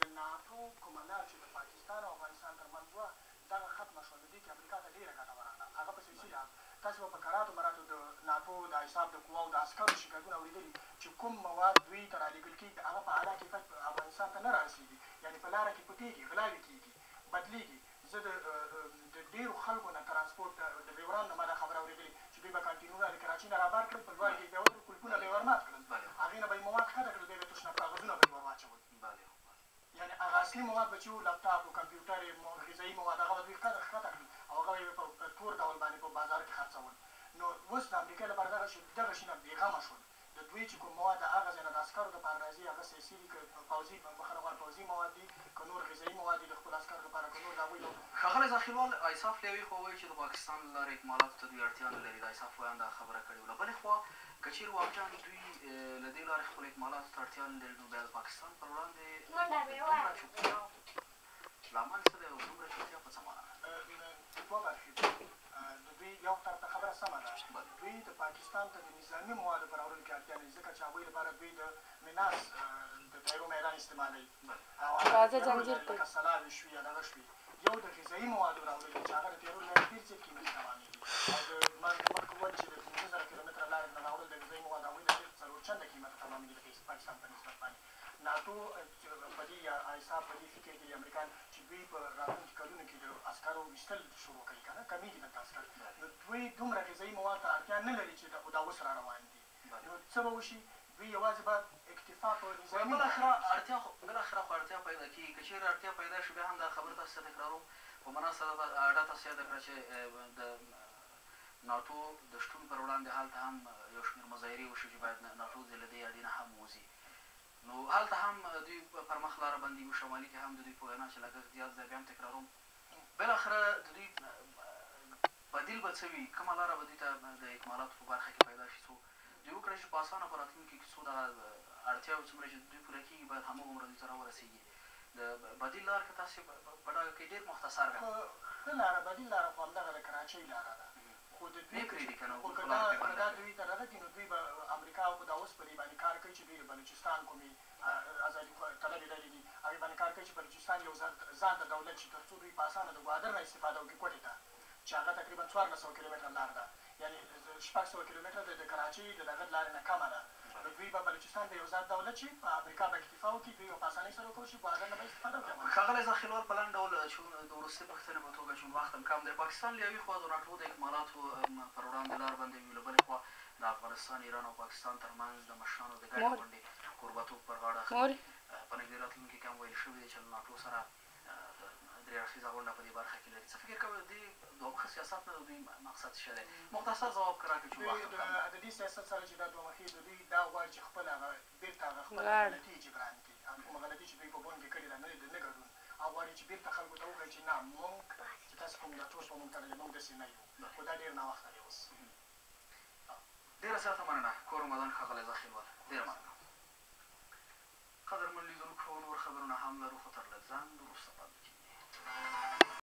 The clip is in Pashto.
د ناټو کومه لار چې د پاکستان او افغانستان ترمنځ وه دغه ختمه شوه. د دې کې امریکا ته ډېره ګټه ورغله. هغه په سیاسي لحاظ تاسې به په کراتو مراتو د ناټو د حساب د قواو د عسکرو شکایتونه اورېدلي چې کوم مواد دوی ته رالېږل کېږي هغه په اعلی کیفیت افغانستان ته نه رارسېږي، یعنې په لاره کې پټېږي، غلاوې کېږي، بدلېږي. زه د ډېرو خلکو نه ترانسپورټ د ډریورانو نه ما دا خبره اورېدلې چې دوی به کانټینونه د کراچۍ نه رابار کړل، په لوړ کې بیا ودرېد، کلکونه به یې ورمات کړل، هغې نه به یې مواد ښکته کړل، بیا به یې تشناب کاغذونه به یې ور واچول. یعنې هغه اصلي مواد به چې وو لپټاپ و کمپیوټر غذایي مواد هغه به دوی ښکته کړل او هغه به یې په تور ډول باندې په بازار کې خرڅول. نو اوس د امریکا لپاره دغه شي نه بېغمه شول. د دوی چې کوم مواد د هغه ځای نه د عسکرو دپاره راځي هغه سیاسي دي که پوځي بخښنه غواړم پوځي مواد دي که نور غذایي مواد دي د خپلو عسکرو لپاره که نور د هغوی ښاغلی زاخېلوال ایساف له یوې خوا وایي چې د پاکستان له لارې اکمالاتو ته دوی اړتیا نه لري. د ایساف وایان دا خبره کړې وه. له بلې خوا که چېرې واقعا دوی له دې لارې خپلو اکمالاتو ته اړتیا نه لري نو بیا د پاکستان پر وړاندې دومره چوپتیا لامل څه دی او دومره چوپتیا په څه معنا ده؟ دوه برخې دي. د دوی یو طرف ته خبره سمه ده، دوی د پاکستان ته د نظامي موادو په راوړلو کې اړتیا لري ځکه چې هغوی لپاره دوی د مناس د تیرو میدان استعمالوي او لکه سلاوې شوي یا دغه شوي. یو د غذایي موادو راوړل چې هغه د تیرو له ډېر زیات قیمت تمامېږي او د مخکې وویل چې د 15,000 کیلومتره لارې نه راوړل د غذایي مواد هغوی د ډېر څلور چنده قیمته تمامېږي د پاکستان په نسبت باندې. ناټو په دې یا ایساف په دې فکر کې دي امریکایان چې دوی په راتلونکي کلونو کې د عسکرو ویستل شروع کوي که نه کمېږي دلته عسکر. نو دوی دومره غذایي مواد ته اړتیا نه لري چې دا اوس را روان دي. نو څه به وشي دوی یوازې باید اکتفا په نظامي بالاخره خو اړتیا پیدا کېږي. که چېرې اړتیا پیدا شي بیا هم دا خبره تاسو ته تکراروم په مناسبه اډه تاسو یاده کړه چې د ناټو د شتون پر وړاندې هلته هم یو شمېر مظاهرې وشي چې باید ناټو دې له دې اډې نه هم وځي. نو هلته هم دوی پر مخ لاره بندي وو. شمالي کې هم د دوی په وینا چې لږ زیات ځای بیا هم تکراروم بالاخره د دوی بدیل به څه وي؟ کومه لاره به دوی ته د اکمالاتو په برخه کې پیدا شي څو دوی وکړی چې په اسانه په راتلونکي کې څو دغه اړتیاوې څومره چې دوی پوره کېږي باید هماغومره دوی ته راورسېږي. د بدیل لار که تاسې په ډاګه کې ډېر مختصر ده ښه لاره بدیل لاره خو همدغه د کراچۍ لاره ده خو د دوی که دا دوی ته دغه کړي نو دوی به امریکا دا اوس په دې باندې کار کوي چې دوی د بلوچستان کومې ازادي طلبې ډلې دي هغې باندې کار کوي چې بلوچستان یو ځان ته دولت شي تر څو دوی په اسانه د ګوادر نه استفاده وکړي کوټې ته چې هغه تقریبا 1400 کیلومتره لار ده یعنې 600 کیلومتره د کراچۍ د دغه لارې نه کمه ده. نو دوی به بلوچستان د یو ذات دولت شي په امریکا به اکتفا وکړي دوی به په اسانۍ سره وکړو شي ګوادر نه به استفاده وکړي. ښاغلی زاخېلوال په لنډ ډول د وروستۍ پوښتنې په توګه چون وخت هم کم دی پاکستان له یوې خوا د ناټو د اکمالاتو پر وړاندې لار بندوي له بلې خوا د افغانستان ایران او پاکستان ترمنځ د مشرانو د ګډې غونډې کوربتوب پر غاړه اخلي. په نږدې راتلونکي کې هم ویل شوي دی چې له ناټو سره درې اړخیزه غونډه په دې برخه کې لري. څه فکر کوئ د دې دومخه سیاست نه د دوی مقصد څه دی؟ مختصر ځواب که راکړئ چې وخت د دې سیاست سره چې دا دومخي د دوی دا غواړي چې خپل هغه بېرته هغه خپله غلطي جبران کړي کومه غلطي چې دوی په بون کې کړې ده نه ګډون او غواړي چې بېرته خلکو ته وښایي چې نه مونږ چې تاسې کوم دا ټول په مونږ تړلي مونږ داسې نه یو خو دا ډېر ناوخته دی اوس. ډېره زیاته مننه کور مدان ښاغلی زاخېلوال ډېره مننه. قدرمن لیدونکو نور خبرونه هم لرو خو تر لږ ځنډ وروسته